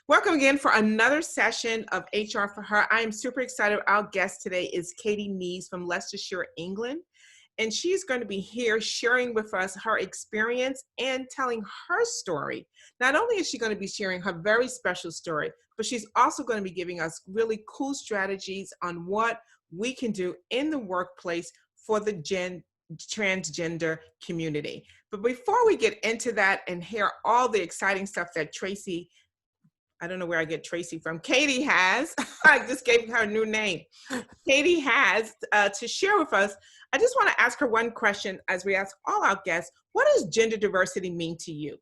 Welcome again for another session of HR for Her. I am super excited. Our guest today is Katie Neeves from Leicestershire, England. And she's going to be here sharing with us her experience and telling her story. Not only is she going to be sharing her very special story, but she's also going to be giving us really cool strategies on what we can do in the workplace for the transgender community. But before we get into that and hear all the exciting stuff that Tracy, I don't know where I get Tracy from, Katie has, I just gave her a new name. Katie has to share with us. I just want to ask her one question as we ask all our guests. What does gender diversity mean to you?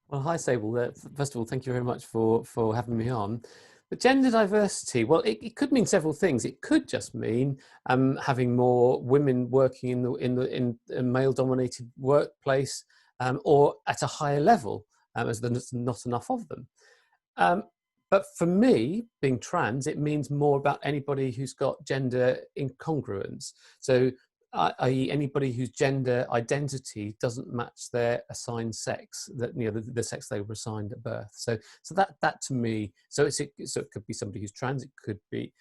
Well, hi, Sable. First of all, thank you very much for having me on. But gender diversity, well, it could mean several things. It could just mean having more women working in a male-dominated workplace or at a higher level, as there's not enough of them. But for me, being trans, it means more about anybody who's got gender incongruence. So, i.e., anybody whose gender identity doesn't match their assigned sex, that the sex they were assigned at birth. So that to me, so it could be somebody who's trans. It could be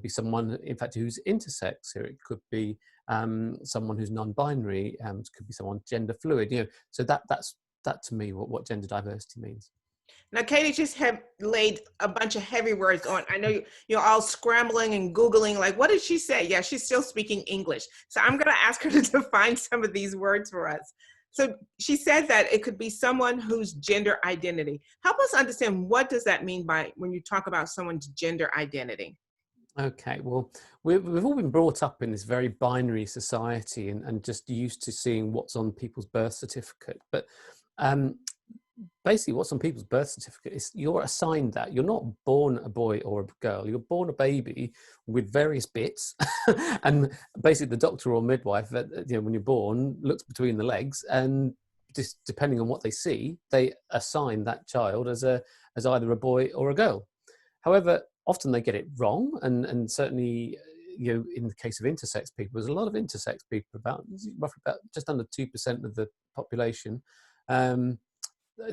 someone, in fact, who's intersex. Or it could be someone who's non-binary. It could be someone gender fluid. So that's to me what gender diversity means. Now, Katie just have laid a bunch of heavy words on. I know you're all scrambling and Googling, like, what did she say? Yeah, she's still speaking English. So I'm going to ask her to define some of these words for us. So she said that it could be someone whose gender identity. Help us understand, what does that mean by when you talk about someone's gender identity? Okay, well, we've all been brought up in this very binary society and just used to seeing what's on people's birth certificate. But basically what's on people's birth certificate is you're assigned that. You're not born a boy or a girl. You're born a baby with various bits. And basically the doctor or midwife, when you're born, looks between the legs, and just depending on what they see, they assign that child as either a boy or a girl. However, often they get it wrong, and certainly in the case of intersex people, there's a lot of intersex people, roughly about just under 2% of the population.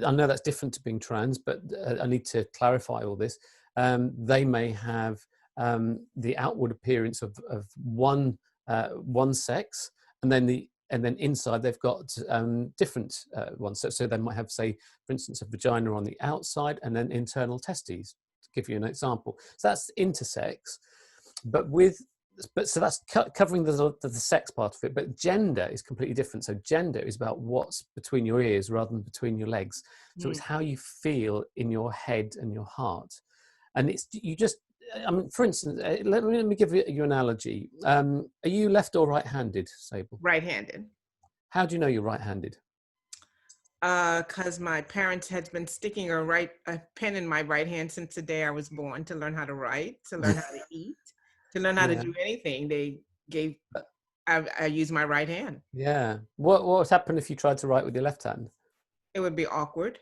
I know that's different to being trans, but I need to clarify all this. They may have the outward appearance of one sex, and then inside they've got different ones. So they might have, say, for instance, a vagina on the outside and then internal testes, to give you an example. So that's intersex, so that's covering the sex part of it, but gender is completely different. So gender is about what's between your ears rather than between your legs. So it's how you feel in your head and your heart. And for instance, let me give you an analogy. Are you left or right-handed, Sable? Right-handed. How do you know you're right-handed? Because my parents had been sticking a pen in my right hand since the day I was born, to learn how to write, to learn how to eat. To learn how to do anything, I use my right hand. Yeah. What would happen if you tried to write with your left hand? It would be awkward,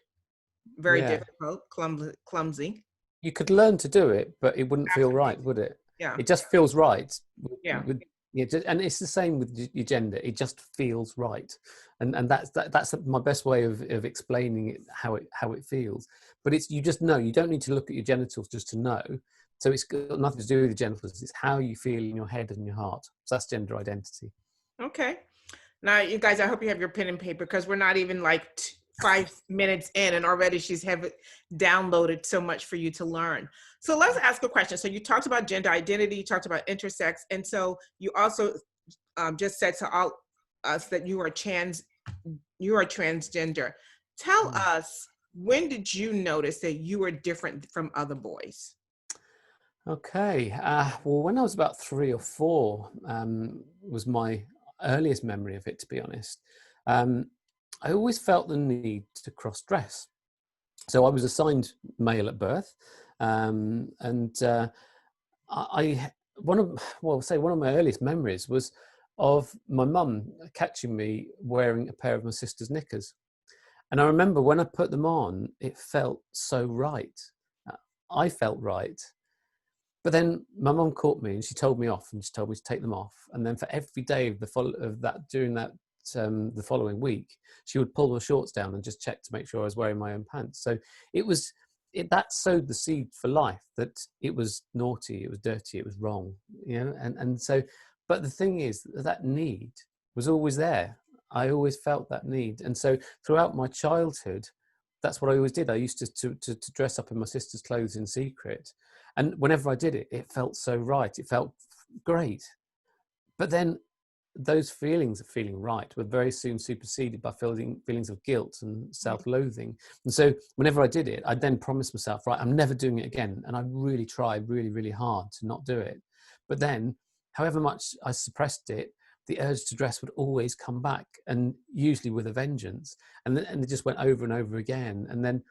very difficult, clumsy. You could learn to do it, but it wouldn't feel right, would it? Yeah. It just feels right. Yeah. And it's the same with your gender. It just feels right, and that's my best way of explaining it, how it feels. But you just know. You don't need to look at your genitals just to know. So it's got nothing to do with the genitals. It's how you feel in your head and your heart. So that's gender identity. Okay. Now, you guys, I hope you have your pen and paper, because we're not even like 5 minutes in, and already she's downloaded so much for you to learn. So let's ask a question. So you talked about gender identity, you talked about intersex, and so you also just said to all us that you are transgender. Tell us, when did you notice that you were different from other boys? Okay. Well, when I was about 3 or 4, was my earliest memory of it, to be honest. I always felt the need to cross-dress. So I was assigned male at birth, and one of my earliest memories was of my mum catching me wearing a pair of my sister's knickers. And I remember when I put them on, it felt so right. I felt right. But then my mum caught me and she told me off, and she told me to take them off. And then for every day of the following week, she would pull my shorts down and just check to make sure I was wearing my own pants. So it was that sowed the seed for life, that it was naughty, it was dirty, it was wrong, and so, but the thing is that need was always there. I always felt that need. And so throughout my childhood, that's what I always did. I used to dress up in my sister's clothes in secret. And whenever I did it, it felt so right. It felt great. But then those feelings of feeling right were very soon superseded by feelings of guilt and self-loathing. And so whenever I did it, I then promised myself, right, I'm never doing it again. And I really tried really, really hard to not do it. But then, however much I suppressed it, the urge to dress would always come back, and usually with a vengeance. And it just went over and over again. And then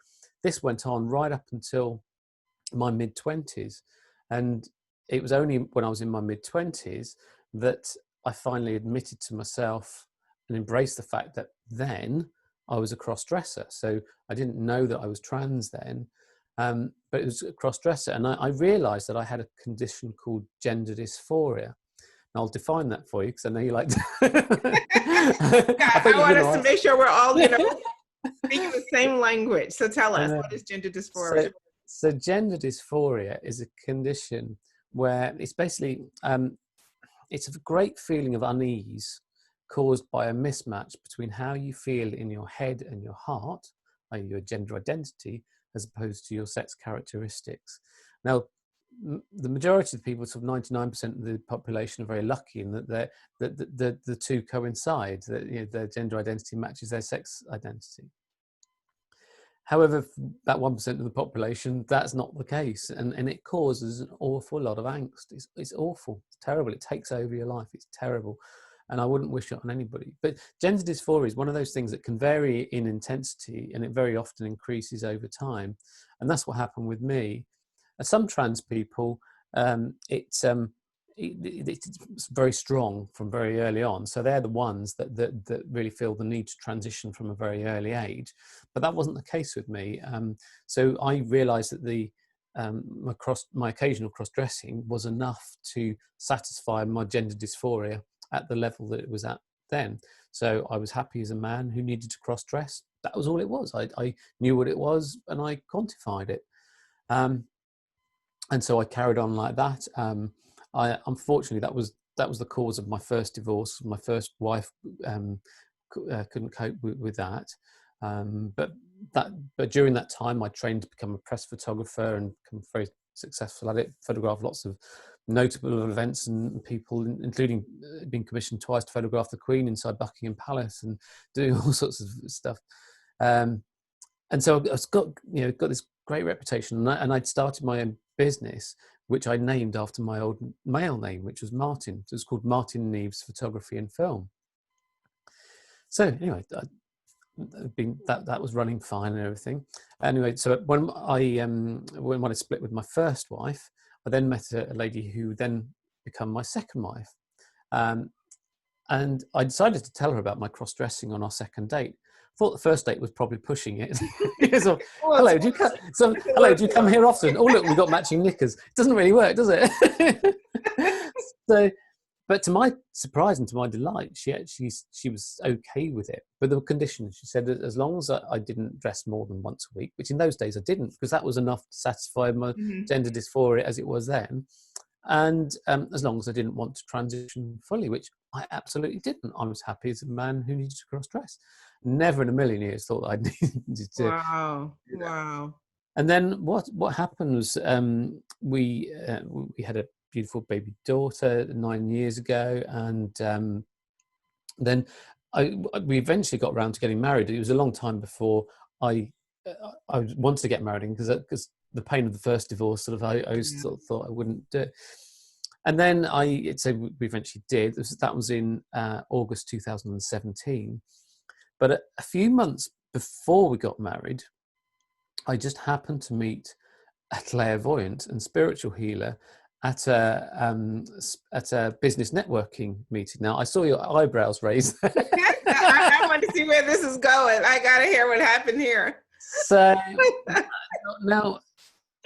this went on right up until my mid-20s. And it was only when I was in my mid-20s that I finally admitted to myself and embraced the fact that then I was a cross-dresser. So I didn't know that I was trans then, but it was a cross-dresser. And I realized that I had a condition called gender dysphoria. And I'll define that for you, because I know you like to. I want us to make sure we're all, speaking the same language. So tell us, what is gender dysphoria? So gender dysphoria is a condition where it's basically, it's a great feeling of unease caused by a mismatch between how you feel in your head and your heart, i.e. your gender identity, as opposed to your sex characteristics. Now, the majority of people, sort of 99% of the population, are very lucky in that the two coincide, that their gender identity matches their sex identity. However, that 1% of the population, that's not the case, and it causes an awful lot of angst. It's awful, it's terrible, it takes over your life, it's terrible, and I wouldn't wish it on anybody. But gender dysphoria is one of those things that can vary in intensity, and it very often increases over time, and that's what happened with me. Some trans people, it's very strong from very early on. So they're the ones that really feel the need to transition from a very early age. But that wasn't the case with me. So I realized that my occasional cross-dressing was enough to satisfy my gender dysphoria at the level that it was at then. So I was happy as a man who needed to cross-dress. That was all it was. I knew what it was, and I quantified it. And so I carried on like that. Unfortunately, that was the cause of my first divorce. My first wife couldn't cope with that. But during that time, I trained to become a press photographer and become very successful at it. Photographed lots of notable events and people, including being commissioned twice to photograph the Queen inside Buckingham Palace and doing all sorts of stuff. And so I've got this great reputation, and I'd started my own business, which I named after my old male name, which was Martin. So it was called Martin Neeves Photography and Film. So anyway, that was running fine and everything. Anyway, so when I split with my first wife, I then met a lady who then became my second wife, and I decided to tell her about my cross-dressing on our second date. Thought the first date was probably pushing it. So, hello, do you come here often? Oh, look, we've got matching knickers. It doesn't really work, does it? So, but to my surprise and to my delight, she was okay with it. But the condition, she said, that as long as I didn't dress more than once a week, which in those days I didn't, because that was enough to satisfy my gender dysphoria as it was then. And as long as I didn't want to transition fully, which I absolutely didn't. I was happy as a man who needed to cross-dress. Never in a million years thought I needed to. Wow. And then what happened was we had a beautiful baby daughter 9 years ago, and then we eventually got around to getting married. It was a long time before I wanted to get married, because the pain of the first divorce I always sort of thought I wouldn't do it. And then we eventually did. That was in August 2017. But a few months before we got married, I just happened to meet a clairvoyant and spiritual healer at a business networking meeting. Now, I saw your eyebrows raised. I want to see where this is going. I got to hear what happened here. So now,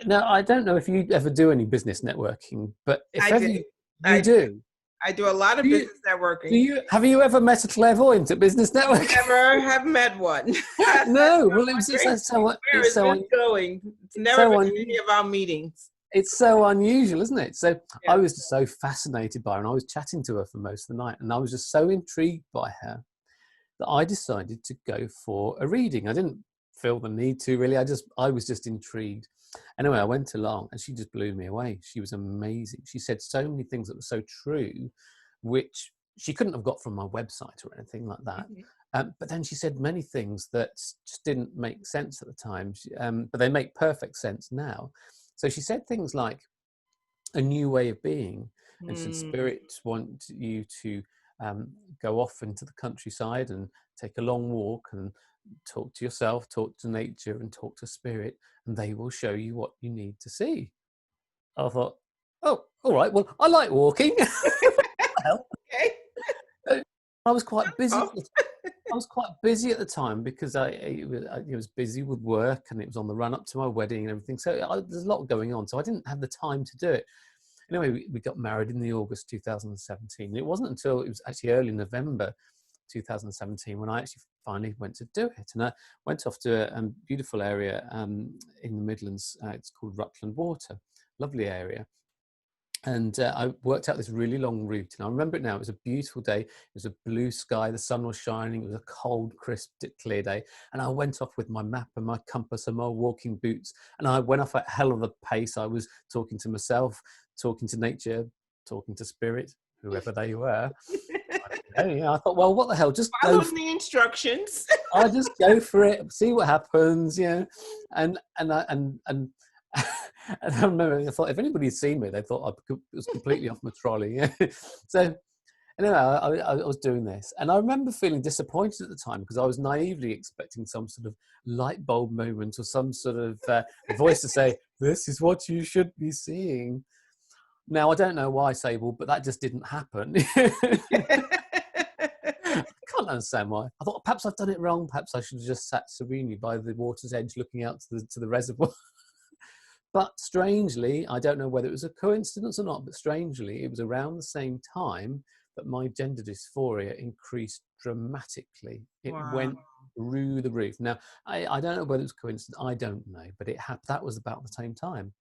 I don't know if you ever do any business networking, but if you do. I do a lot of Do you, business networking. have you ever met a clairvoyant at Business Network? Never have met one. That's No. Well, where it's is so this going? It's it's never so been un, in any of our meetings. it's so unusual, isn't it? So I Yeah. was just so fascinated by her, and I was chatting to her for most of the night, and I was just so intrigued by her that I decided to go for a reading. I didn't feel the need to really. I was just intrigued. Anyway, I went along, and she just blew me away. She was amazing. She said so many things that were so true, which she couldn't have got from my website or anything like that. Mhm. But then she said many things that just didn't make sense at the time, but they make perfect sense now. So she said things like a new way of being, and said Mm. spirits want you to go off into the countryside and take a long walk and talk to yourself, talk to nature, and talk to spirit, and they will show you what you need to see. I thought, oh, all right. Well, I like walking. Well, Okay. I was quite busy. Oh. I was quite busy at the time because I was busy with work, and it was on the run up to my wedding and everything. So there's a lot going on. So I didn't have the time to do it. Anyway, we got married in the August 2017. And it wasn't until it was actually early November 2017 when I actually finally went to do it. And I went off to a beautiful area in the Midlands. It's called Rutland Water, lovely area. And I worked out this really long route, and I remember it now. It was a beautiful day. It was a blue sky. The sun was shining. It was a cold, crisp, clear day. And I went off with my map and my compass and my walking boots. And I went off at hell of a pace. I was talking to myself, talking to nature, talking to spirit, whoever they were. I thought, well, what the hell? Just go. Following the instructions. I'll just go for it. See what happens. Yeah, and and I remember, I thought if anybody had seen me, they thought I was completely off my trolley. So anyway, I was doing this, and I remember feeling disappointed at the time because I was naively expecting some sort of light bulb moment or some sort of voice to say, "This is what you should be seeing." Now I don't know why, Sable, but that just didn't happen. I can't understand why. I thought perhaps I've done it wrong. Perhaps I should have just sat serenely by the water's edge, looking out to the reservoir. But strangely, I don't know whether it was a coincidence or not, but strangely, it was around the same time that my gender dysphoria increased dramatically. It went through the roof. Now, I don't know whether it was coincidence. I don't know, but it happened. That was about the same time,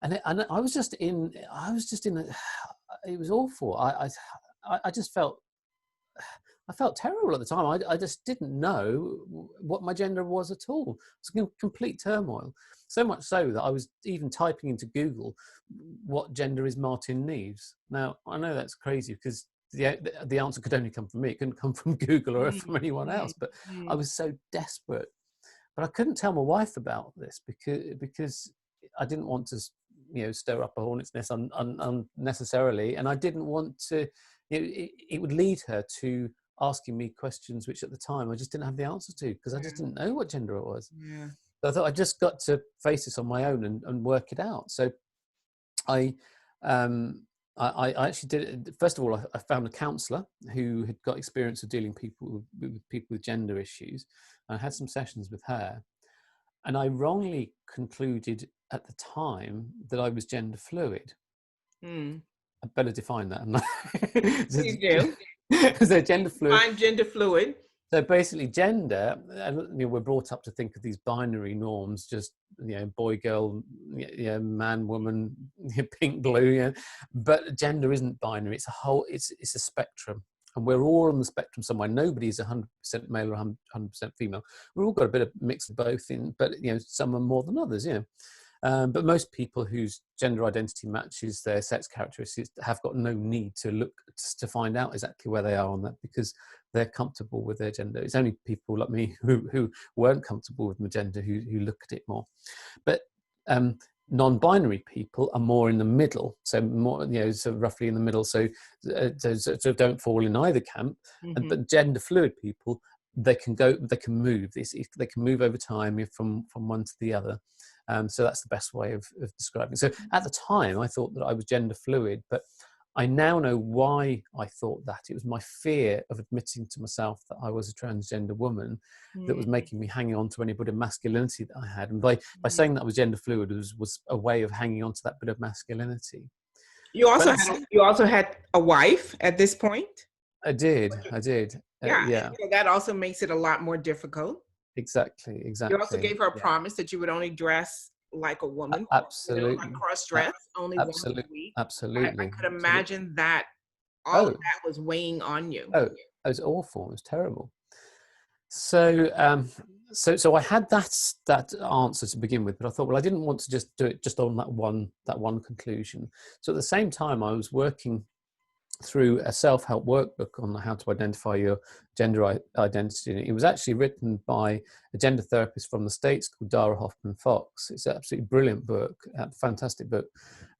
and I was just in. It was awful. I just felt. I felt terrible at the time. I just didn't know what my gender was at all. It was complete turmoil. So much so that I was even typing into Google, what gender is Martin Neeves? Now, I know that's crazy because the answer could only come from me. It couldn't come from Google or from anyone else. But I was so desperate. But I couldn't tell my wife about this because I didn't want to, stir up a hornet's nest unnecessarily. And I didn't want to, it would lead her to asking me questions which at the time I just didn't have the answer to because I just didn't know what gender it was. Yeah. So I thought I just got to face this on my own and work it out. So I actually did it. First of all, I found a counsellor who had got experience of dealing with people with gender issues. I had some sessions with her, and I wrongly concluded at the time that I was gender fluid. I better define that. You do. So gender fluid. I'm gender fluid. So basically, gender, we're brought up to think of these binary norms, just boy, girl, man, woman, pink, blue. But gender isn't binary; it's a whole. It's a spectrum, and we're all on the spectrum somewhere. Nobody's 100% male or 100% female. We've all got a bit of mix of both in, but some are more than others. But most people whose gender identity matches their sex characteristics have got no need to look to find out exactly where they are on that because they're comfortable with their gender. It's only people like me who weren't comfortable with my gender who look at it more. But non-binary people are more in the middle, so more so roughly in the middle. So don't fall in either camp. But gender fluid people, they can move. They can move over time from one to the other. So that's the best way of describing. So at the time, I thought that I was gender fluid, but I now know why I thought that. It was my fear of admitting to myself that I was a transgender woman that was making me hang on to any bit of masculinity that I had. And by saying that I was gender fluid was a way of hanging on to that bit of masculinity. But You also had a wife at this point. I did. Yeah, and Yeah, so that also makes it a lot more difficult. exactly, You also exactly. gave her a Yeah, promise that you would only dress like a woman, like absolutely, cross A- dress only once a absolutely, week. I absolutely, could absolutely. imagine that all of Oh, that was weighing on you. oh, it was awful. It was terrible. So, so I had that answer to begin with, but I thought, well, I didn't want to just do it just on that one conclusion. So at the same time, I was working through a self-help workbook on how to identify your gender identity. It was actually written by a gender therapist from the States called Dara Hoffman Fox. It's an absolutely brilliant book, a fantastic book.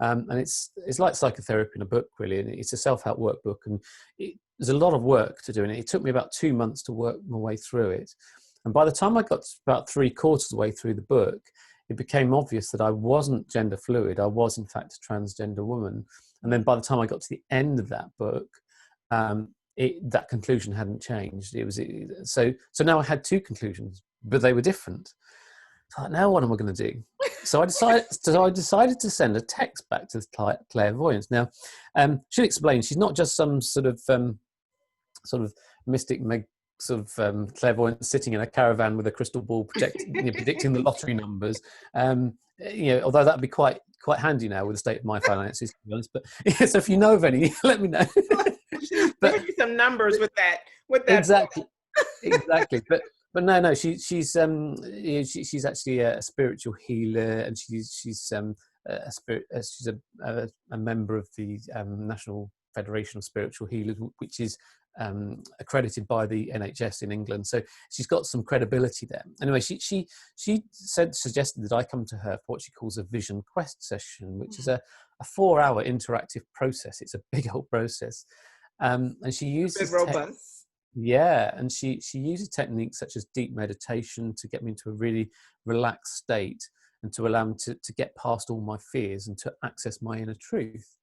And it's like psychotherapy in a book, really. And it's a self-help workbook. And there's a lot of work to do in it. It took me about 2 months to work my way through it. And by the time I got to about 3/4 of the way through the book, it became obvious that I wasn't gender fluid. I was, in fact, a transgender woman. And then by the time I got to the end of that book, that conclusion hadn't changed. So now I had two conclusions, but they were different. So like, now what am I going to do? So I decided to send a text back to the clairvoyance. Now, she'll explain. She's not just some sort of mystic clairvoyant sitting in a caravan with a crystal ball predicting the lottery numbers. Although that'd be quite handy now with the state of my finances, to be honest. But so if you know of any, let me know. Give you some numbers with that. Exactly, exactly. But no, she's actually a spiritual healer, and she's a spirit. She's a member of the National Federation of Spiritual Healers, which is accredited by the NHS in England. So she's got some credibility there. Anyway, she suggested that I come to her for what she calls a vision quest session, which is a 4-hour interactive process. It's a big old process, and she A bit uses robust. yeah, and she uses techniques such as deep meditation to get me into a really relaxed state and to allow me to get past all my fears and to access my inner truth.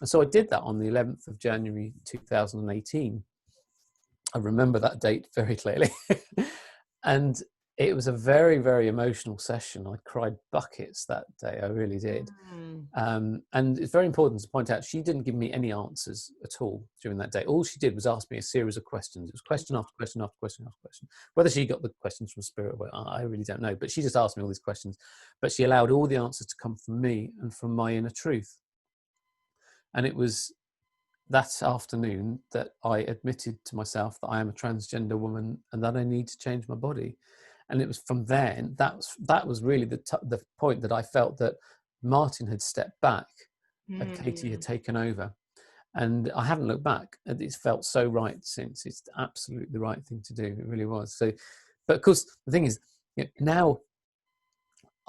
And so I did that on the 11th of January 2018. I remember that date very clearly. And it was a very, very emotional session. I cried buckets that day. I really did. Mm. And it's very important to point out, she didn't give me any answers at all during that day. All she did was ask me a series of questions. It was question after question after question after question. Whether she got the questions from spirit, I really don't know. But she just asked me all these questions. But she allowed all the answers to come from me and from my inner truth. And it was that afternoon that I admitted to myself that I am a transgender woman and that I need to change my body. And it was from then, that was really the point that I felt that Martin had stepped back and Katie had Mm. taken over. And I haven't looked back. It's felt so right since. It's absolutely the right thing to do. It really was. So, but of course, the thing is, now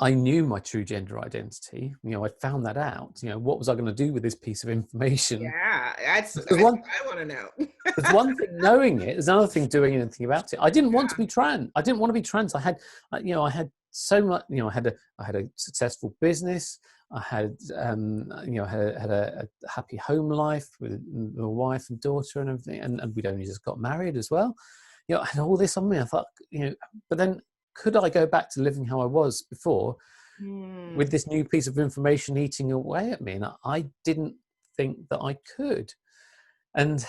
I knew my true gender identity. I found that out. What was I going to do with this piece of information? Yeah, that's There's what one, I want to know. there's one thing knowing it. There's another thing doing anything about it. I didn't want to be trans. I didn't want to be trans. I had so much. I had a successful business. I had, had a happy home life with a wife and daughter and everything, and we'd only just got married as well. I had all this on me. I thought, but then could I go back to living how I was before Mm. with this new piece of information eating away at me? And I didn't think that I could. And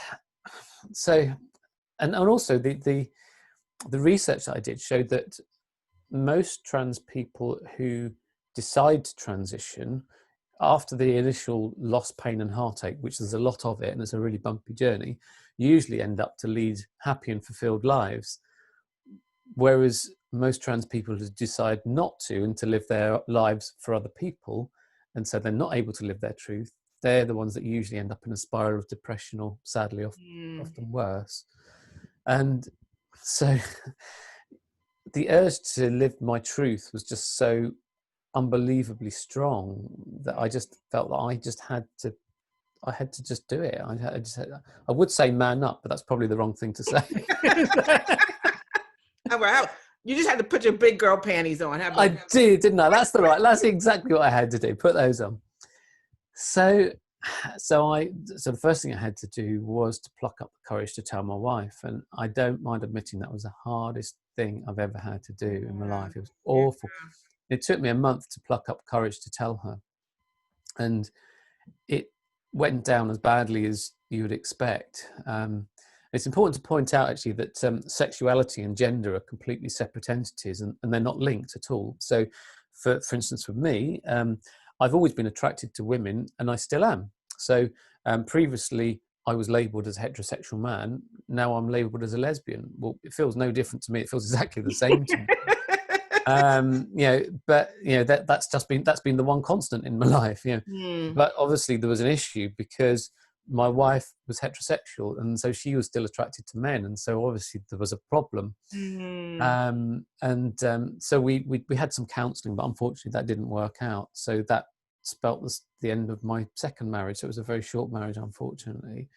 so, and also the research that I did showed that most trans people who decide to transition after the initial loss, pain and heartache, which there's a lot of it and it's a really bumpy journey, usually end up to lead happy and fulfilled lives. Whereas most trans people who decide not to and to live their lives for other people, and so they're not able to live their truth, they're the ones that usually end up in a spiral of depression or sadly Mm. often worse. And so the urge to live my truth was just so unbelievably strong that I just felt that I had to just do it. I would say man up, but that's probably the wrong thing to say. You just had to put your big girl panties on. I did, didn't I? That's exactly what I had to do. Put those on. So the first thing I had to do was to pluck up the courage to tell my wife. And I don't mind admitting that was the hardest thing I've ever had to do in my life. It was awful. It took me a month to pluck up courage to tell her. And it went down as badly as you would expect. It's important to point out actually that sexuality and gender are completely separate entities, and they're not linked at all. So for instance, with me, I've always been attracted to women, and I still am. So previously I was labelled as a heterosexual man. Now I'm labelled as a lesbian. Well, it feels no different to me. It feels exactly the same to me. But that's been the one constant in my life. But obviously there was an issue because my wife was heterosexual, and so she was still attracted to men, and so obviously there was a problem. So we had some counselling, but unfortunately that didn't work out. So that spelt the end of my second marriage. So it was a very short marriage, unfortunately.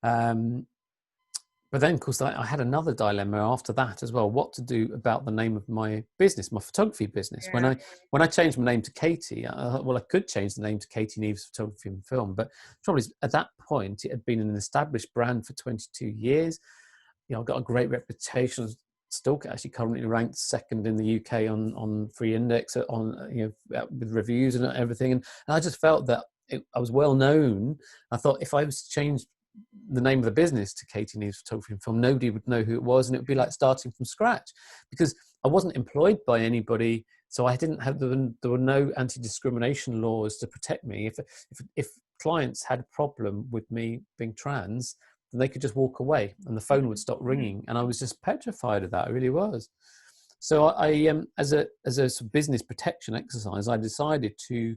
But then, of course, I had another dilemma after that as well: what to do about the name of my business, my photography business. Yeah. When I changed my name to Katie, I could change the name to Katie Neeves Photography and Film, but probably at that point it had been an established brand for 22 years. I've got a great reputation. Still actually currently ranked second in the UK on Free Index with reviews and everything, and I just felt that I was well known. I thought if I was to change the name of the business to Katie Neeves Photography and Film, nobody would know who it was, and it would be like starting from scratch because I wasn't employed by anybody, so I didn't have there were no anti-discrimination laws to protect me. If clients had a problem with me being trans, then they could just walk away and the phone would stop ringing, and I was just petrified of that. I really was. So I as a sort of business protection exercise, I decided to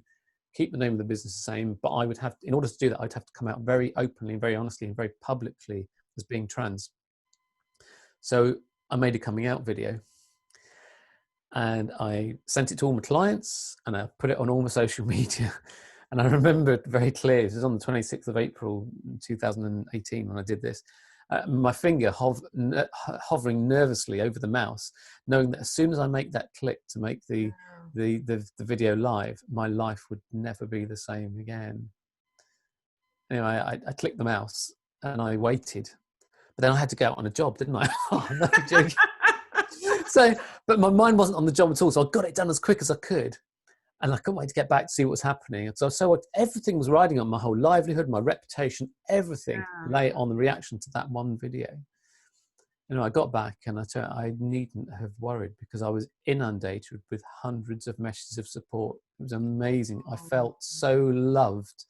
keep the name of the business the same, but I would have, in order to do that, I'd have to come out very openly, very honestly, and very publicly as being trans. So I made a coming out video, and I sent it to all my clients, and I put it on all my social media. And I remember it very clearly. This was on the 26th of April 2018 when I did this. My finger hovering nervously over the mouse, knowing that as soon as I make that click to make the video live, my life would never be the same again. Anyway, I clicked the mouse and I waited, but then I had to go out on a job, didn't I? Oh, no joke. But my mind wasn't on the job at all, so I got it done as quick as I could. And I couldn't wait to get back to see what was happening. So everything was riding on my whole livelihood, my reputation, everything lay on the reaction to that one video. I got back and I needn't have worried because I was inundated with hundreds of messages of support. It was amazing. I felt so loved.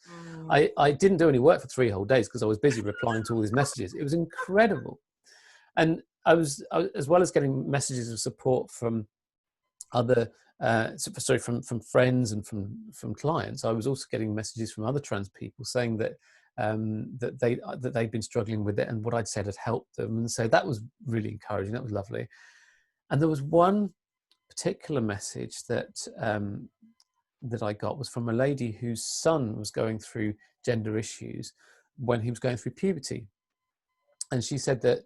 I didn't do any work for 3 whole days because I was busy replying to all these messages. It was incredible. And I was as well as getting messages of support from other from friends and from clients, I was also getting messages from other trans people saying that they'd been struggling with it and what I'd said had helped them, and so that was really encouraging. That was lovely. And there was one particular message that I got was from a lady whose son was going through gender issues when he was going through puberty, and she said that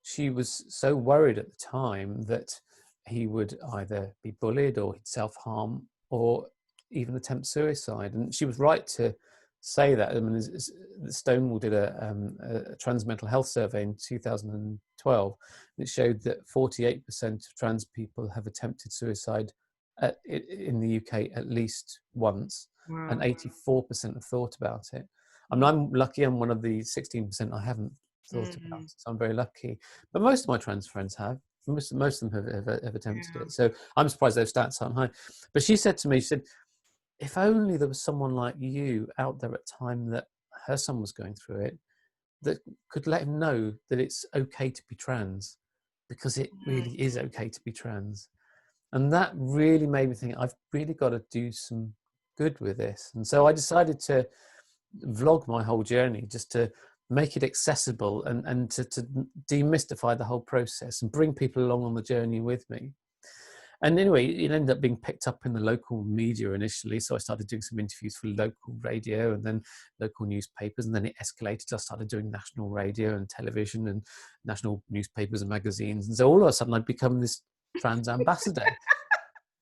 she was so worried at the time that he would either be bullied or he'd self-harm or even attempt suicide. And she was right to say that. I mean, Stonewall did a trans mental health survey in 2012, and it showed that 48% of trans people have attempted suicide in the UK at least once, and 84% have thought about it. I mean, I'm lucky. I'm one of the 16% I haven't thought about it, so I'm very lucky. But most of my trans friends have. Most of them have attempted it. So I'm surprised those stats aren't high. But she said to me, she said, if only there was someone like you out there at the time that her son was going through it, that could let him know that it's okay to be trans, because it really is okay to be trans. And that really made me think, I've really got to do some good with this. And so I decided to vlog my whole journey, just to make it accessible and to demystify the whole process and bring people along on the journey with me. And anyway, it ended up being picked up in the local media initially. So I started doing some interviews for local radio and then local newspapers, and then it escalated. I started doing national radio and television and national newspapers and magazines. And so all of a sudden I'd become this trans ambassador.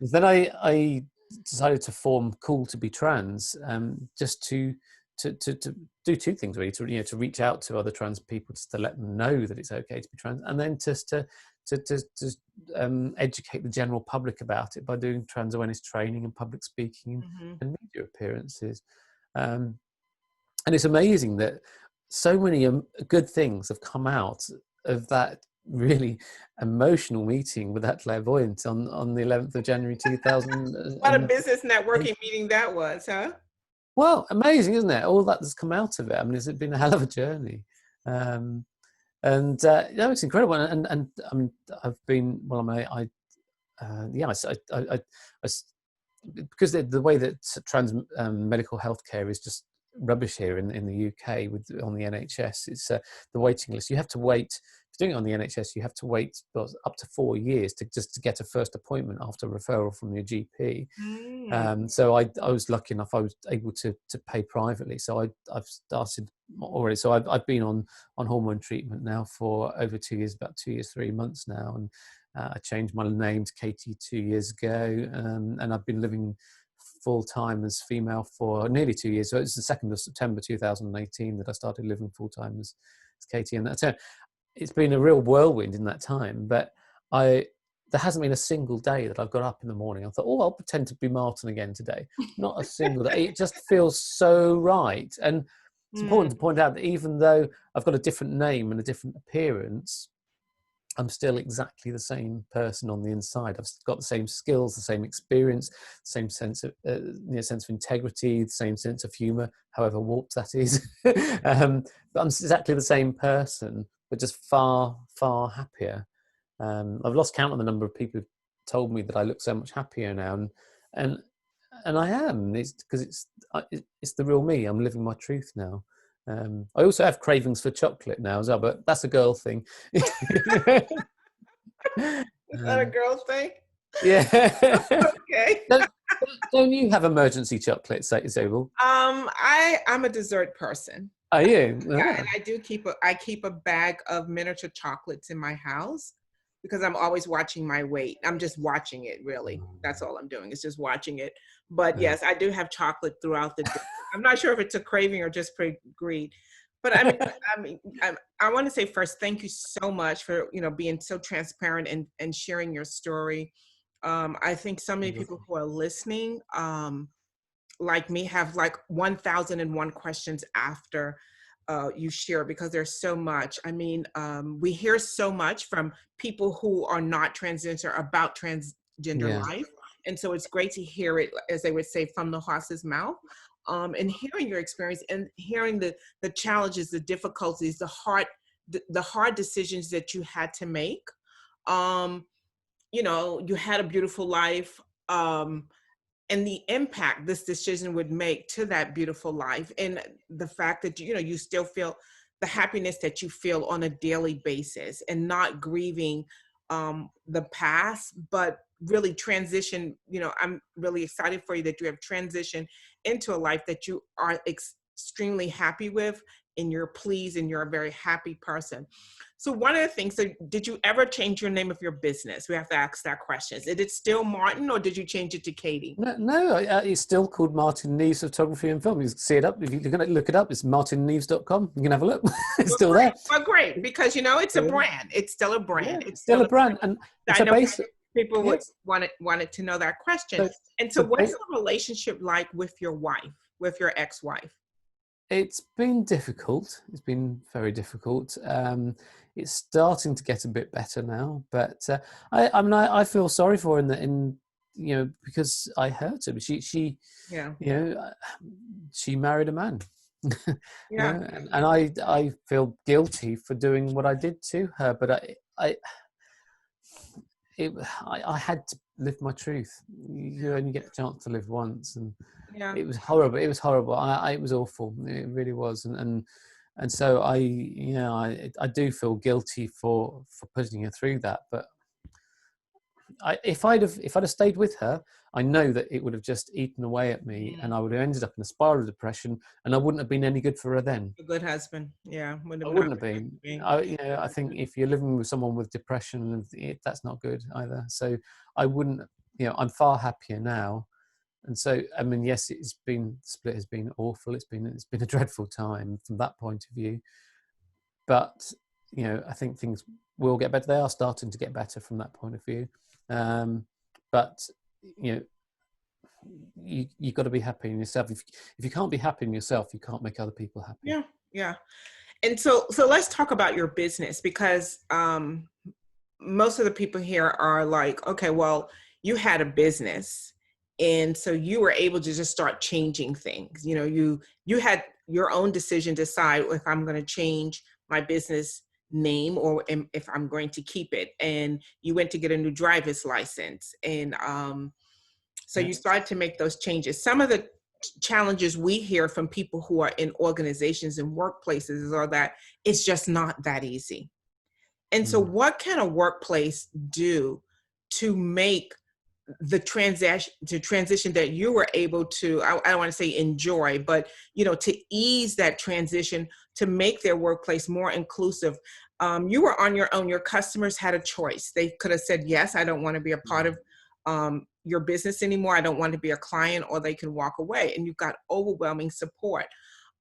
Then I decided to form Cool to Be Trans, just to do two things really: to reach out to other trans people, just to let them know that it's okay to be trans, and then just to educate the general public about it by doing trans awareness training and public speaking and media appearances. And it's amazing that so many good things have come out of that really emotional meeting with that clairvoyant on the 11th of January What a 2008. business networking meeting that was, huh? Well, amazing, isn't it? All that has come out of it. I mean, it's been a hell of a journey. Um, and no, it's incredible. And I mean, I've been, well, yeah, because the way that trans medical healthcare is just rubbish here in the UK with on the NHS, it's the waiting list. You have to wait. If you're doing it on the NHS, you have to wait up to 4 years to get a first appointment after referral from your GP. Mm. So I was lucky enough. I was able to pay privately. So I've started already. So I've been on hormone treatment now for over 2 years, about 2 years, 3 months now, and I changed my name to Katie 2 years ago, and I've been living full time as female for nearly 2 years. So it's the 2nd of September 2018 that I started living full time as Katie, and that's it's been a real whirlwind in that time. But there hasn't been a single day that I've got up in the morning. I thought, oh, I'll pretend to be Martin again today. Not a single day. It just feels so right. And it's important to point out that even though I've got a different name and a different appearance, I'm still exactly the same person on the inside. I've got the same skills, the same experience, same sense of sense of integrity, the same sense of humour, however warped that is. But I'm exactly the same person, but just far, far happier. I've lost count on the number of people who've told me that I look so much happier now, and and I am. It's because it's the real me. I'm living my truth now. I also have cravings for chocolate now as well, but that's a girl thing. Is that a girl thing? Yeah. Okay. don't, don't you have emergency chocolates, Zabel? I'm a dessert person. Are you? Yeah, and Ah. I keep a bag of miniature chocolates in my house because I'm always watching my weight. I'm just watching it really. That's all I'm doing is just watching it. But Yeah. yes, I do have chocolate throughout the day. I'm not sure if it's a craving or just greed. But I want to say first, thank you so much for being so transparent and sharing your story. I think so many people who are listening, like me, have like 1,001 questions after you share because there's so much. I mean, we hear so much from people who are not transgender about transgender Yeah. life. And so it's great to hear it, as they would say, from the horse's mouth. And hearing your experience and hearing the challenges, the difficulties, the hard decisions that you had to make. Um, you had a beautiful life. And the impact this decision would make to that beautiful life, and the fact that you still feel the happiness that you feel on a daily basis, and not grieving the past, but really transition. I'm really excited for you that you have transitioned into a life that you are extremely happy with, and you're pleased and you're a very happy person. So one of the things, so did you ever change your name of your business? We have to ask that question. Is it still Martin, or did you change it to Katie? No, it's still called Martin Neeves Photography and Film. You can see it up. If you're going to look it up, it's martinneeves.com. You can have a look. It's still there. Well, great, because it's a brand. It's still a Yeah, brand. It's it's still still a brand. And I so know basically, people yeah, would wanted to know that question. so, And so so what's the relationship like with your wife, with your ex-wife? it's been difficult. It's been very difficult. It's starting to get a bit better now, but I mean, I feel sorry for her because I hurt her. She, Yeah. you know, she married a man, Yeah. and I feel guilty for doing what I did to her, but I had to live my truth. You only get a chance to live once, and Yeah. it was horrible. It was horrible. It was awful. It really was, and so I do feel guilty for putting her through that. But if I'd have stayed with her, I know that it would have just eaten away at me, and I would have ended up in a spiral of depression, and I wouldn't have been any good for her then. A good husband. Yeah. Would I have not wouldn't have been. been. I think if you're living with someone with depression, that's not good either. So I wouldn't. I'm far happier now, and so I mean, yes, split has been awful. It's been a dreadful time from that point of view. But I think things will get better. They are starting to get better from that point of view. But you know, you've got to be happy in yourself. If you can't be happy in yourself, you can't make other people happy. Yeah, yeah. And so let's talk about your business, because most of the people here are like, okay, well, you had a business, and so you were able to just start changing things. You know, you had your own decision to decide if I'm going to change my business name or if I'm going to keep it. And you went to get a new driver's license, and so Yeah. you started to make those changes. Some of the challenges we hear from people who are in organizations and workplaces are that it's just not that easy. And so what can a workplace do to make the transition that you were able to, I don't want to say enjoy, but, you know, to ease that transition, to make their workplace more inclusive? You were on your own. Your customers had a choice. They could have said, yes, I don't want to be a part of your business anymore. I don't want to be a client, or they can walk away. And you've got overwhelming support.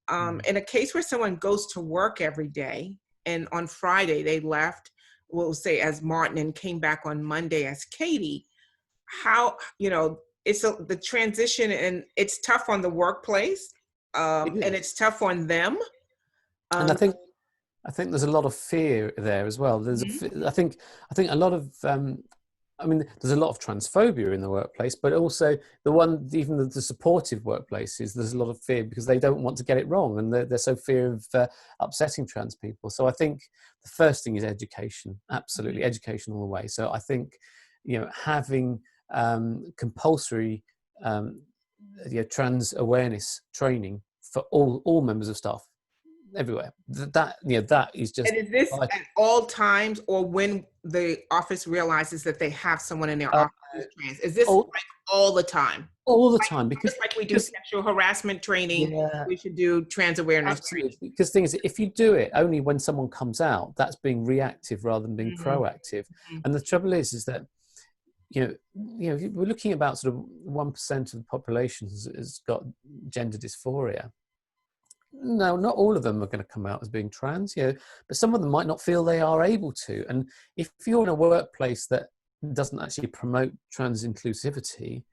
In a case where someone goes to work every day, and on Friday they left, we'll say as Martin, and came back on Monday as Katie, how, you know, it's the transition, and it's tough on the workplace, and it's tough on them. And I think there's a lot of fear there as well. There's I think a lot of I mean, there's a lot of transphobia in the workplace, but also even the supportive workplaces, there's a lot of fear because they don't want to get it wrong, and they're so fear of upsetting trans people. So I think the first thing is education, absolutely, education all the way. So I think, you know, having compulsory trans awareness training for all members of staff everywhere. That is just. And is this at all times, or when the office realizes that they have someone in their office who's trans? Is this like all the time? All the time, because just like we do sexual harassment training, we should do trans awareness training. Because things, if you do it only when someone comes out, that's being reactive rather than being proactive. And the trouble is that you know we're looking about sort of 1% of the population has got gender dysphoria. No, not all of them are going to come out as being trans, you know, but some of them might not feel they are able to. And if you're in a workplace that doesn't actually promote trans inclusivity,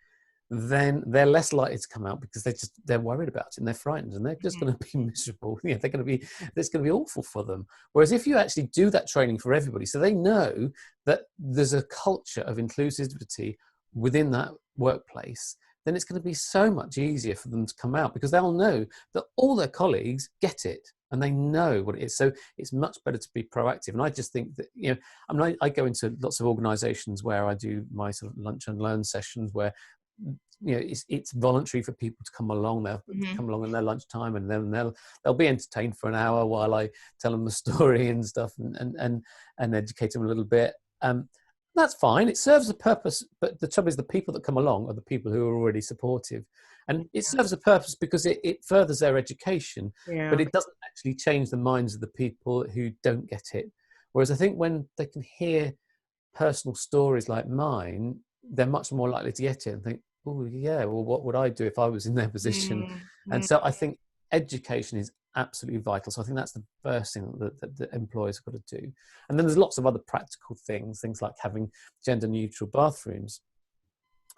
then they're less likely to come out because they're worried about it and they're frightened and they're just going to be miserable. You know, it's going to be awful for them. Whereas if you actually do that training for everybody, so they know that there's a culture of inclusivity within that workplace, then it's going to be so much easier for them to come out because they'll know that all their colleagues get it and they know what it is. So it's much better to be proactive. And I just think that, you know, I mean, I go into lots of organizations where I do my sort of lunch and learn sessions where, you know, it's voluntary for people to come along. They'll come along in their lunchtime, and then they'll be entertained for an hour while I tell them a story and stuff and educate them a little bit. That's fine. It serves a purpose, but the trouble is the people that come along are the people who are already supportive, and it serves a purpose because it furthers their education, but it doesn't actually change the minds of the people who don't get it. Whereas I think when they can hear personal stories like mine, they're much more likely to get it and think, oh yeah, well, what would I do if I was in their position? And so I think education is absolutely vital. So I think that's the first thing that employers have got to do. And then there's lots of other practical things like having gender neutral bathrooms,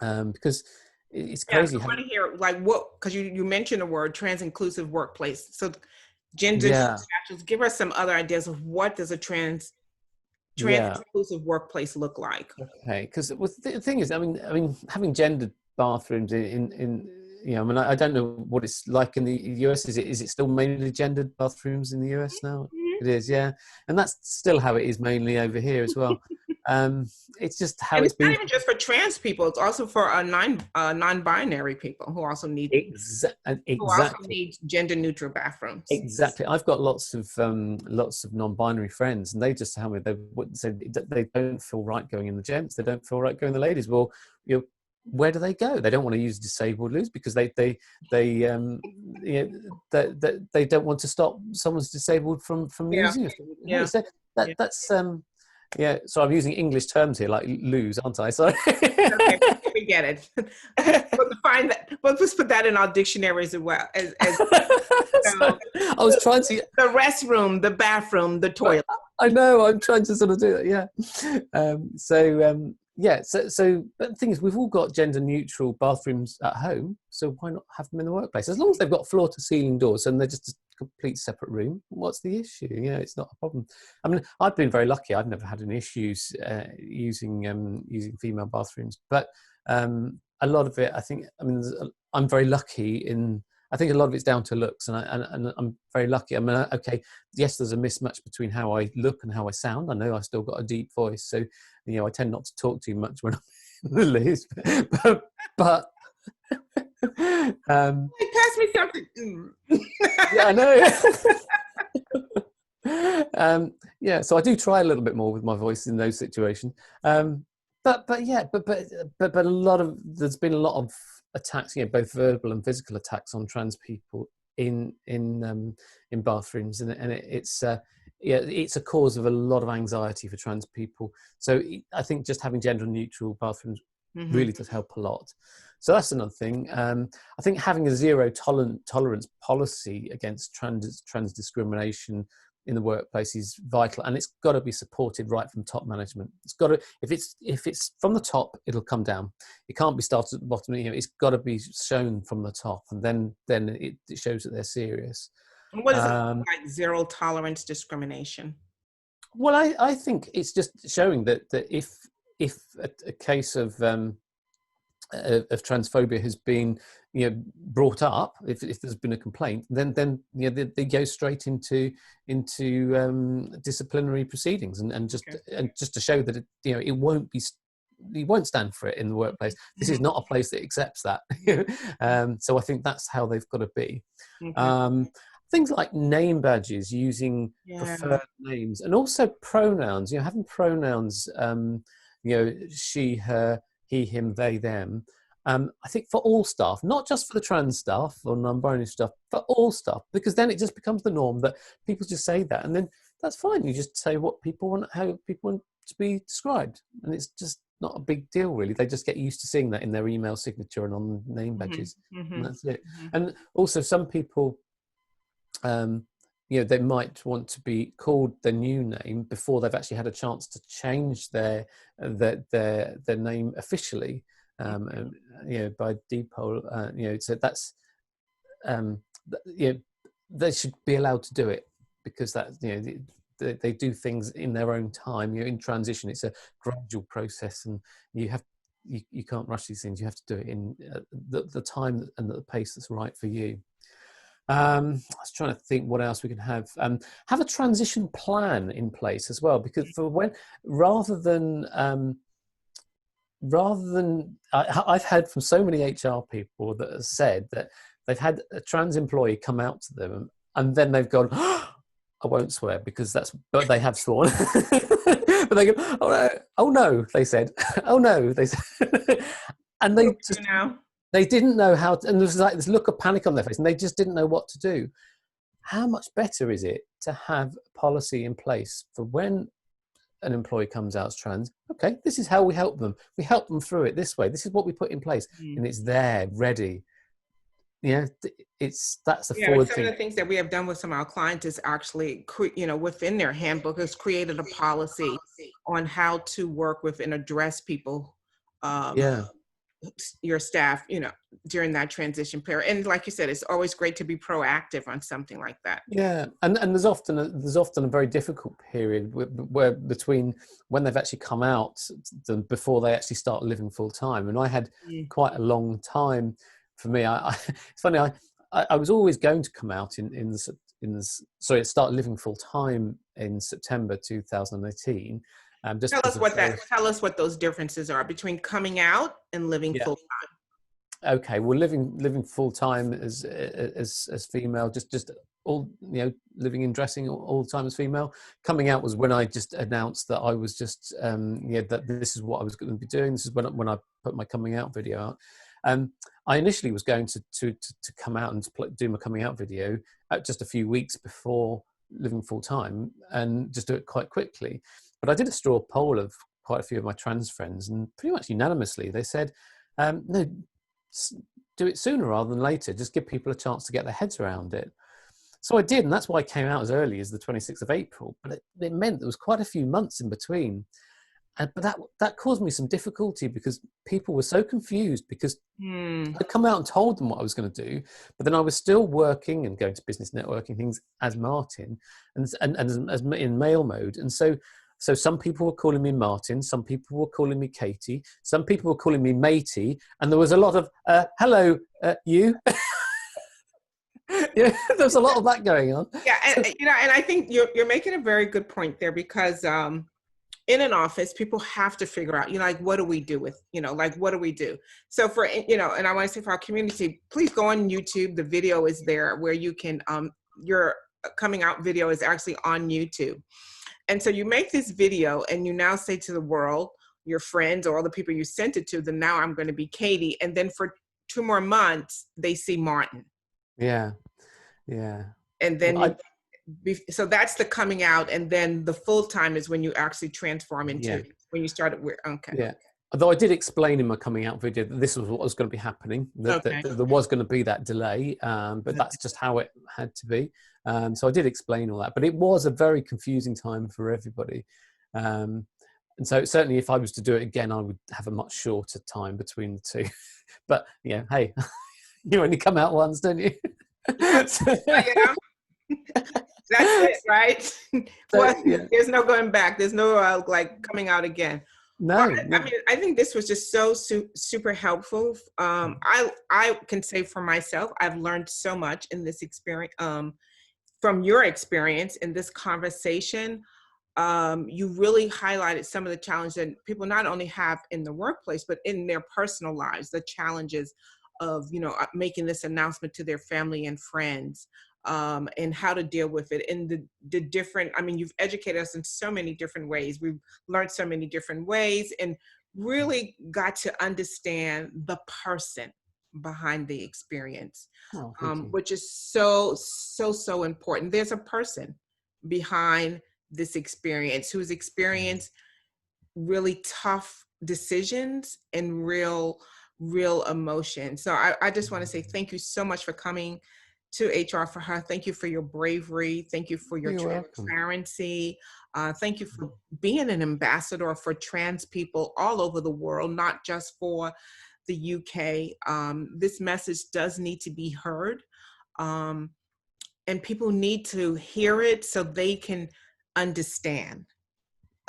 because it's crazy. I want to hear like what, because you mentioned the word trans inclusive workplace. So gender give us some other ideas of what does a trans inclusive workplace look like. Okay, because the thing is, I mean, having gendered bathrooms in you know, I mean, I don't know what it's like in the US. Is it still mainly gendered bathrooms in the US now? It is, yeah, and that's still how it is mainly over here as well. It's just how it's been. Not even just for trans people; it's also for non-binary people who also need who also need gender-neutral bathrooms. Exactly. I've got lots of non-binary friends, and they just tell me they don't feel right going in the gents. They don't feel right going in the ladies. Well, you know, where do they go? They don't want to use disabled loos because they don't want to stop someone's disabled from using it. Yeah. So that's so I'm using English terms here like loos, aren't I? Sorry. Okay, we get it. We'll find that. We'll just put that in our dictionaries as well. I was trying to the restroom, the bathroom, the toilet. I know. I'm trying to sort of do that. Yeah. yeah, so but the thing is, we've all got gender neutral bathrooms at home, so why not have them in the workplace? As long as they've got floor to ceiling doors and they're just a complete separate room, what's the issue? You know, it's not a problem. I mean, I've been very lucky. I've never had any issues using female bathrooms, but a lot of it, I think, I mean, I'm very lucky in. I think a lot of it's down to looks, and I'm very lucky. I mean, okay, yes, there's a mismatch between how I look and how I sound. I know I've still got a deep voice, so you know I tend not to talk too much when I'm in the loo. But Hey, pass me something. yeah, I know. Yeah, so I do try a little bit more with my voice in those situations. But yeah, but a lot of there's been a lot of attacks, you know, both verbal and physical attacks on trans people in bathrooms, and it's yeah, it's a cause of a lot of anxiety for trans people. So I think just having gender neutral bathrooms really does help a lot. So that's another thing. I think having a zero tolerance policy against trans discrimination in the workplace is vital, and it's got to be supported right from top management. It's got to, if it's from the top, it'll come down. It can't be started at the bottom. You know, it's got to be shown from the top, and then it shows that they're serious. And what is it like zero tolerance discrimination? Well, I think it's just showing that if a case of transphobia has been, you know, brought up, if there's been a complaint, then you know they go straight into disciplinary proceedings, and just to show that it, you know, it won't stand for it in the workplace. This is not a place that accepts that. So I think that's how they've got to be. Things like name badges, using preferred names, and also pronouns. You know, having pronouns. You know, she, her, he, him, they, them. I think for all staff, not just for the trans staff or non-binary staff, for all staff, because then it just becomes the norm that people just say that, and then that's fine. You just say what people want, how people want to be described, and it's just not a big deal, really. They just get used to seeing that in their email signature and on name badges, and that's it. And also, some people, you know, they might want to be called their new name before they've actually had a chance to change their name officially, you know, by default. You know, so that's you know, they should be allowed to do it, because that, you know, they do things in their own time. You know, in transition, it's a gradual process, and you can't rush these things. You have to do it in the time and the pace that's right for you. I was trying to think what else we can have. Have a transition plan in place as well, because for when rather than I've heard from so many HR people that have said that they've had a trans employee come out to them, and then they've gone, oh, I won't swear because but they have sworn. But they go, oh no, they said, oh no, they said, and they just. They didn't know how to, and there was like this look of panic on their face, and they just didn't know what to do. How much better is it to have a policy in place for when an employee comes out as trans? Okay, this is how we help them. We help them through it this way. This is what we put in place, and it's there, ready. Yeah, that's the forward some thing. of the things that we have done with some of our clients is actually, you know, within their handbook has created a policy on how to work with and address people. Your staff, you know, during that transition period. And like you said, it's always great to be proactive on something like that. Yeah, and there's often a very difficult period where between when they've actually come out before they actually start living full time. And I had quite a long time. For me, it's funny. I was always going to come out start living full time in September 2018. Tell us what those differences are between coming out and living full time. Okay, well, living full time as female, just all, you know, living and dressing all the time as female. Coming out was when I just announced that I was just that this is what I was going to be doing. This is when I put my coming out video out. I initially was going to come out and do my coming out video just a few weeks before living full time, and just do it quite quickly. But I did a straw poll of quite a few of my trans friends, and pretty much unanimously they said, no, do it sooner rather than later. Just give people a chance to get their heads around it. So I did, and that's why I came out as early as the 26th of April. But it meant there was quite a few months in between. but that caused me some difficulty because people were so confused because Hmm. I'd come out and told them what I was going to do, but then I was still working and going to business networking things as Martin and as in male mode. And so some people were calling me Martin, some people were calling me Katie, some people were calling me Matey, and there was a lot of hello, you. Yeah, there's a lot of that going on. Yeah, So, and I think you're making a very good point there because in an office, people have to figure out, like, what do we do with, like, what do we do? So for, and I want to say for our community, please go on YouTube. The video is there where you can, your coming out video is actually on YouTube. And so you make this video and you now say to the world, your friends or all the people you sent it to, then now I'm going to be Katie. And then for 2 more months, they see Martin. yeah, yeah. And then Well, so that's the coming out, and then the full time is when you actually transform into yeah. when you started with Yeah. Although I did explain in my coming out video that this was what was going to be happening, that there was going to be that delay, but that's just how it had to be. So I did explain all that, but it was a very confusing time for everybody. And so certainly if I was to do it again, I would have a much shorter time between the two. But yeah, hey, you only come out once, don't you? Yeah. Yeah. That's it, right? Well, yeah. there's no going back. There's no like coming out again. No, Well, I mean, I think this was just so super helpful. I can say for myself, I've learned so much in this experience. From your experience in this conversation, you really highlighted some of the challenges that people not only have in the workplace, but in their personal lives, the challenges of, making this announcement to their family and friends, and how to deal with it. And the different, I mean, you've educated us in so many different ways. We've learned so many different ways and really got to understand the person behind the experience, oh, thank you. which is so important. There's a person behind this experience who's experienced really tough decisions and real emotion. So I just want to say thank you so much for coming to HRforHer. Thank you for your bravery. Thank you for your You're welcome. transparency. Thank you for being an ambassador for trans people all over the world, not just for the UK. This message does need to be heard. And people need to hear it so they can understand.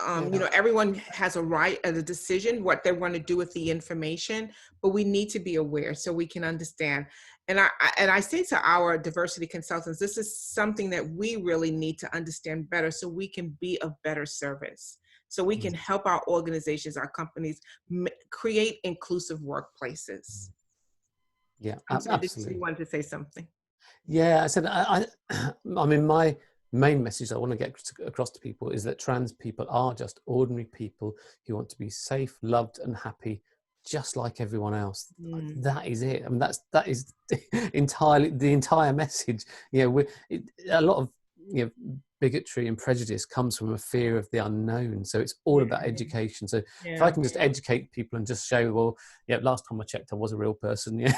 Everyone has a right and a decision what they want to do with the information, but we need to be aware so we can understand. And I say to our diversity consultants, this is something that we really need to understand better so we can be of better service, so we can help our organizations, our companies create inclusive workplaces. Yeah, Absolutely. You absolutely. wanted to say something. Yeah, I said, I mean, my main message I want to get across to people is that trans people are just ordinary people who want to be safe, loved, and happy, just like everyone else. That is it. I mean, that is entirely the entire message. A lot of bigotry and prejudice comes from a fear of the unknown. So it's all about education. So if I can just educate people and just show, well, last time I checked, I was a real person. Yeah.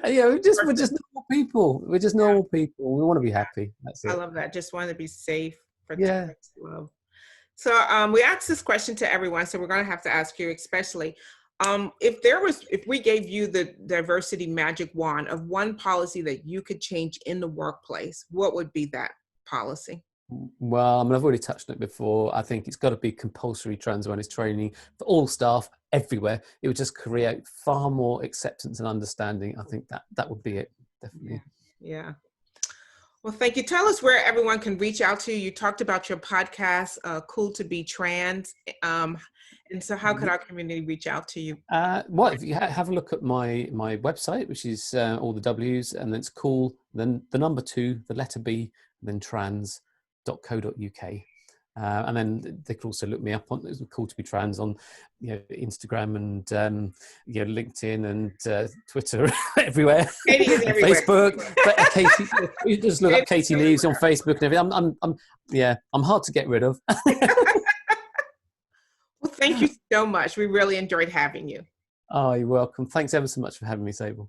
We're just normal people. We're just normal people. We want to be happy. That's it. I love that. Just want to be safe, protect, love. So we asked this question to everyone, so we're going to have to ask you especially. If we gave you the diversity magic wand of one policy that you could change in the workplace, what would be that policy? Well, I mean, I've already touched on it before. I think it's got to be compulsory trans awareness training for all staff everywhere. It would just create far more acceptance and understanding. I think that would be it, definitely. Yeah. Well, thank you. Tell us where everyone can reach out to you. You talked about your podcast, Cool to Be Trans. And so how could our community reach out to you? Well, if you have a look at my website, which is all the W's, and then it's cool, then the number 2, the letter B, then trans.co.uk. And then they can also look me up on Cool to Be Trans on Instagram and LinkedIn and Twitter, everywhere. Katie is everywhere. Facebook. But Katie, you just look up Katie Neeves on Facebook and everything. I'm hard to get rid of. Well, thank you so much. We really enjoyed having you. Oh, you're welcome. Thanks ever so much for having me, Sable.